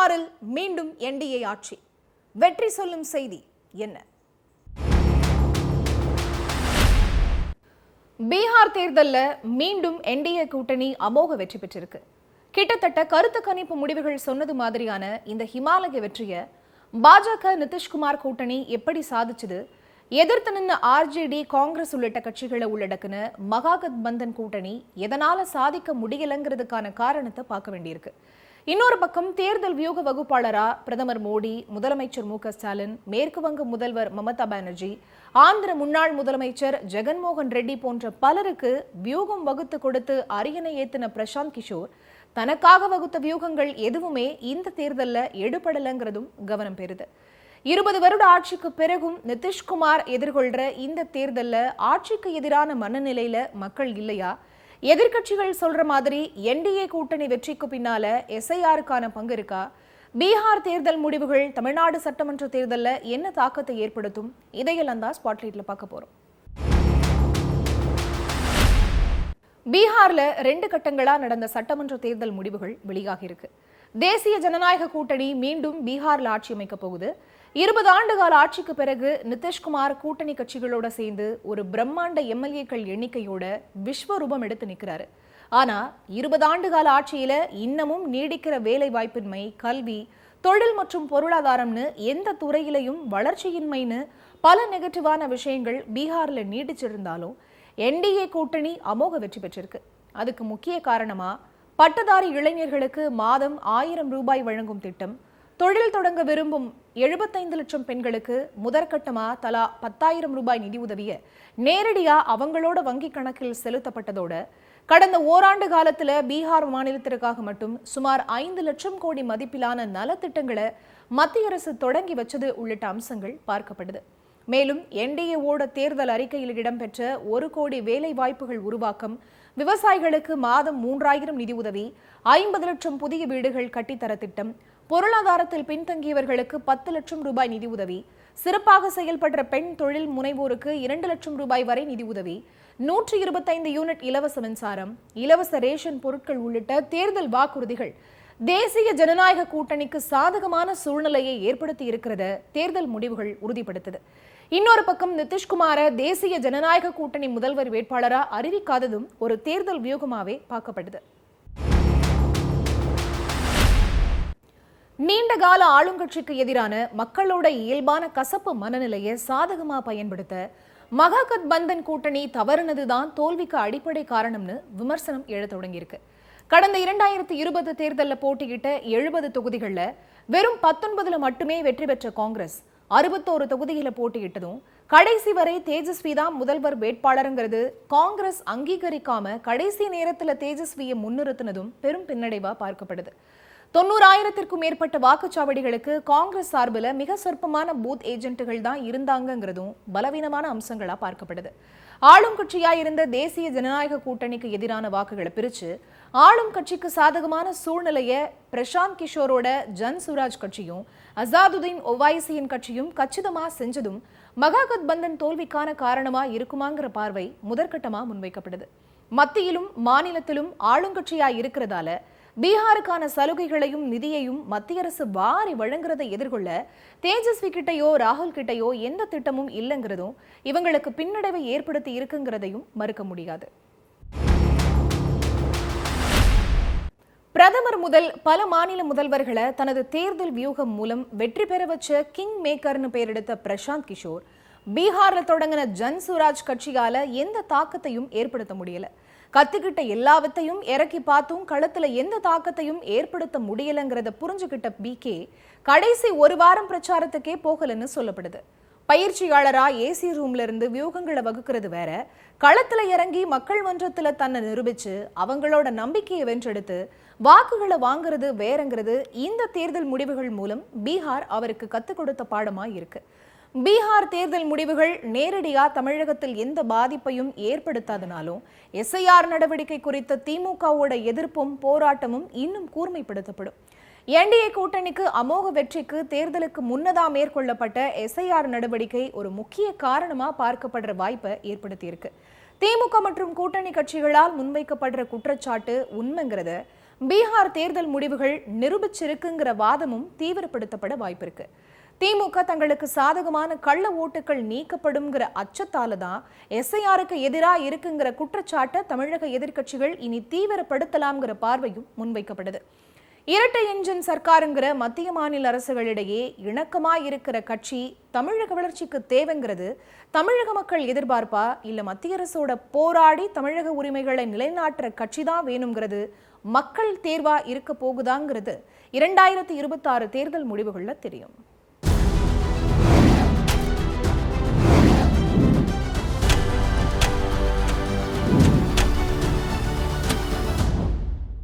பீகாரில் மீண்டும் என்டிஏ ஆட்சி. வெற்றி சொல்லும் செய்தி என்ன? பீகார் தேர்தல்ல மீண்டும் என்டிஏ கூட்டணி அமோக வெற்றி பெற்றிருக்கு. கிட்டத்தட்ட கருத்து கணிப்பு முடிவுகள் சொன்னது மாதிரியான இந்த ஹிமாலய வெற்றியை பாஜக நிதிஷ்குமார் கூட்டணி எப்படி சாதிச்சது? எதிர்த்து நின்ன ஆர்ஜேடி, காங்கிரஸ் உள்ளிட்ட கட்சிகளை உள்ளடக்குன மகாகத்பந்தன் கூட்டணி எதனால சாதிக்க முடியலங்கிறதுக்கான காரணத்தை பார்க்க வேண்டியிருக்கு. இன்னொரு பக்கம் தேர்தல் வியூக வகுப்பாளரா பிரதமர் மோடி, முதலமைச்சர் மு.க.ஸ்டாலின், மேற்கு வங்க முதல்வர் மமதா பானர்ஜி, ஆந்திர முன்னாள் முதலமைச்சர் ஜெகன்மோகன் ரெட்டி போன்ற பலருக்கு வியூகம் வகுத்து கொடுத்து அரியணை ஏத்தின பிரசாந்த் கிஷோர் தனக்காக வகுத்த வியூகங்கள் எதுவுமே இந்த தேர்தல்ல எடுபடலங்கிறதும் கவனம் பெறுது. 20 வருட ஆட்சிக்கு பிறகும் நிதிஷ்குமார் எதிர்கொள்ற இந்த தேர்தல்ல ஆட்சிக்கு எதிரான மனநிலையில மக்கள் இல்லையா? எதிர்கட்சிகள் சொல்ற மாதிரி என்டிஏ கூட்டணி வெற்றிக்கு பின்னால எஸ்ஐஆருக்கான பங்கு இருக்கா? பீகார் தேர்தல் முடிவுகள் தமிழ்நாடு சட்டமன்ற தேர்தல்ல என்ன தாக்கத்தை ஏற்படுத்தும்? இதையெல்லாம் தான் ஸ்பாட்லைட்ல பார்க்க போறோம். பீகார்ல 2 கட்டங்களா நடந்த சட்டமன்ற தேர்தல் முடிவுகள் வெளியாகி இருக்கு. தேசிய ஜனநாயக கூட்டணி மீண்டும் பீகார்ல ஆட்சி அமைக்க போகுது. 20 ஆண்டுகால ஆட்சிக்கு பிறகு நிதிஷ்குமார் கூட்டணி கட்சிகளோட சேர்ந்து ஒரு பிரம்மாண்ட எம்எல்ஏக்கள் எண்ணிக்கையோட விஸ்வரூபம் எடுத்து நிற்கிறாரு. ஆனா 20 ஆண்டுகால ஆட்சியில இன்னமும் நீடிக்கிற வேலை வாய்ப்பின்மை, கல்வி, தொழில் மற்றும் பொருளாதாரம்னு எந்த துறையிலையும் வளர்ச்சியின்மைன்னு பல நெகட்டிவான விஷயங்கள் பீகார்ல நீடிச்சிருந்தாலும் என்டிஏ கூட்டணி அமோக வெற்றி பெற்றிருக்கு. அதுக்கு முக்கிய காரணமா பட்டதாரி இளைஞர்களுக்கு மாதம் 1000 ரூபாய் வழங்கும் திட்டம், தொழில் தொடங்க விரும்பும் 75 லட்சம் பெண்களுக்கு முதற்கட்டமா தலா 10,000 ரூபாய் நிதி உதவிய நேரடியா அவங்களோட வங்கி கணக்கில் செலுத்தப்பட்டதோட கடந்த ஓராண்டு காலத்துல பீகார் மாநிலத்திற்காக மட்டும் சுமார் 5 லட்சம் கோடி மதிப்பிலான நலத்திட்டங்களை மத்திய அரசு தொடங்கி வச்சது உள்ளிட்ட அம்சங்கள் பார்க்கப்படுது. மேலும் என்டிஏவோட தேர்தல் அறிக்கையில் இடம்பெற்ற 1 கோடி வேலை வாய்ப்புகள் உருவாக்கம், விவசாயிகளுக்கு மாதம் 3000 நிதி உதவி, 50 லட்சம் புதிய வீடுகள் கட்டித்தர திட்டம், பொருளாதாரத்தில் பின்தங்கியவர்களுக்கு 10 லட்சம் ரூபாய் நிதி உதவி, சிறப்பாக செயல்படுற பெண் தொழில் முனைவோருக்கு 2 லட்சம் ரூபாய் வரை நிதி உதவி, 125 யூனிட் இலவச மின்சாரம், இலவச ரேஷன் பொருட்கள் உள்ளிட்ட தேர்தல் வாக்குறுதிகள் தேசிய ஜனநாயக கூட்டணிக்கு சாதகமான சூழ்நிலையை ஏற்படுத்தி இருக்கிறத தேர்தல் முடிவுகள் உறுதிப்படுத்துது. இன்னொரு பக்கம் நிதிஷ்குமார தேசிய ஜனநாயக கூட்டணி முதல்வர் வேட்பாளரா அறிவிக்காததும் ஒரு தேர்தல் வியூகமாவே பார்க்கப்படுது. நீண்டகால ஆளுங்கட்சிக்கு எதிரான மக்களோட இயல்பான கசப்பு மனநிலையை சாதகமா பயன்படுத்த மகாகத்பந்தன் கூட்டணி தவறுனதுதான் தோல்விக்கு அடிப்படை காரணம்னு விமர்சனம் எழ தொடங்கியிருக்கு. கடந்த 2020 தேர்தலில் போட்டியிட்ட 70 தொகுதிகள்ல வெறும் 19 மட்டுமே வெற்றி பெற்ற காங்கிரஸ் 61 தொகுதிகளை போட்டியிட்டதும் கடைசி வரை தேஜஸ்வி தான் முதல்வர் வேட்பாளருங்கிறது காங்கிரஸ் அங்கீகரிக்காம கடைசி நேரத்துல தேஜஸ்வியை முன்னிறுத்தினதும் பெரும் பின்னடைவா பார்க்கப்படுது. 90,000க்கும் மேற்பட்ட வாக்குச்சாவடிகளுக்கு காங்கிரஸ் சார்பில் மிக சொற்பமான பூத் ஏஜென்ட்டுகள் தான் இருந்தாங்கிறதும் பலவீனமான அம்சங்களா பார்க்கப்படுது. ஆளும் கட்சியா இருந்த தேசிய ஜனநாயக கூட்டணிக்கு எதிரான வாக்குகளை பிரிச்சு ஆளும் கட்சிக்கு சாதகமான சூழ்நிலையை பிரசாந்த் கிஷோரோட ஜன் சுராஜ் கட்சியும் அசாதுதீன் ஒவைசியின் கட்சியும் கச்சிதமா செஞ்சதும் மகாகத்பந்தன் தோல்விக்கான காரணமா இருக்குமாங்கிற பார்வை முதற்கட்டமா முன்வைக்கப்படுது. மத்தியிலும் மாநிலத்திலும் ஆளுங்கட்சியா இருக்கிறதால பீகாருக்கான சலுகைகளையும் நிதியையும் மத்திய அரசு வாரி வழங்குறதை எதிர்கொள்ள தேஜஸ்வி கிட்டையோ ராகுல் கிட்டையோ எந்த திட்டமும் இல்லைங்கிறதும் இவங்களுக்கு பின்னடைவை ஏற்படுத்தி இருக்குங்கிறதையும் மறுக்க முடியாது. பிரதமர் முதல் பல மாநில முதல்வர்களை தனது தேர்தல் வியூகம் மூலம் வெற்றி பெற வச்ச கிங் மேக்கர்னு பெயரெடுத்த பிரசாந்த் கிஷோர் பீகார்ல தொடங்கின ஜன் சுராஜ் கட்சியால எந்த தாக்கத்தையும் ஏற்படுத்த முடியல. கத்துக்கிட்ட எல்லாவற்றையும் இறக்கி பார்த்தும் களத்துல எந்த தாக்கத்தையும் ஏற்படுத்த முடியலங்கிறத புரிஞ்சுக்கிட்ட பிகே கடைசி 1 வாரம் பிரச்சாரத்துக்கே போகலன்னு சொல்லப்படுது. பயிற்சியாளரா ஏசி ரூம்ல இருந்து வியூகங்களை வகுக்கிறது வேற, களத்துல இறங்கி மக்கள் மன்றத்துல தன்னை நிரூபிச்சு அவங்களோட நம்பிக்கையை வென்றெடுத்து வாக்குகளை வாங்குறது வேறங்கிறது இந்த தேர்தல் முடிவுகள் மூலம் பீகார் அவருக்கு கத்துக் கொடுத்த பாடமா இருக்கு. பீகார் தேர்தல் முடிவுகள் நேரடியா தமிழகத்தில் எந்த பாதிப்பையும் ஏற்படுத்தாதனாலும் எஸ்ஐஆர் நடவடிக்கை குறித்த திமுகவோட எதிர்ப்பும் போராட்டமும் இன்னும் கூர்மைப்படுத்தப்படும். என்டிஏ கூட்டணிக்கு அமோக வெற்றிக்கு தேர்தலுக்கு முன்னதா மேற்கொள்ளப்பட்ட எஸ்ஐஆர் நடவடிக்கை ஒரு முக்கிய காரணமா பார்க்கப்படுற வாய்ப்பை ஏற்படுத்தியிருக்கு. திமுக மற்றும் கூட்டணி கட்சிகளால் முன்வைக்கப்படுற குற்றச்சாட்டு உண்மைங்கிறத பீகார் தேர்தல் முடிவுகள் நிரூபிச்சிருக்குங்கிற வாதமும் தீவிரப்படுத்தப்பட வாய்ப்பிருக்கு. திமுக தங்களுக்கு சாதகமான கள்ள ஓட்டுகள் நீக்கப்படும்ங்கிற அச்சத்தால தான் எஸ்ஐஆருக்கு எதிராக இருக்குங்கிற குற்றச்சாட்டை தமிழக எதிர்க்கட்சிகள் இனி தீவிரப்படுத்தலாம்ங்கிற பார்வையும் முன்வைக்கப்படுது. இரட்டை என்ஜின் சர்க்காருங்கிற மத்திய மாநில அரசுகளிடையே இணக்கமாய் இருக்கிற கட்சி தமிழக வளர்ச்சிக்கு தேவைங்கிறது தமிழக மக்கள் எதிர்பார்ப்பா, இல்ல மத்திய அரசோட போராடி தமிழக உரிமைகளை நிலைநாட்டுற கட்சி தான் வேணுங்கிறது மக்கள் தேர்வா இருக்க போகுதாங்கிறது 2026 தேர்தல் முடிவுகள்ல தெரியும்.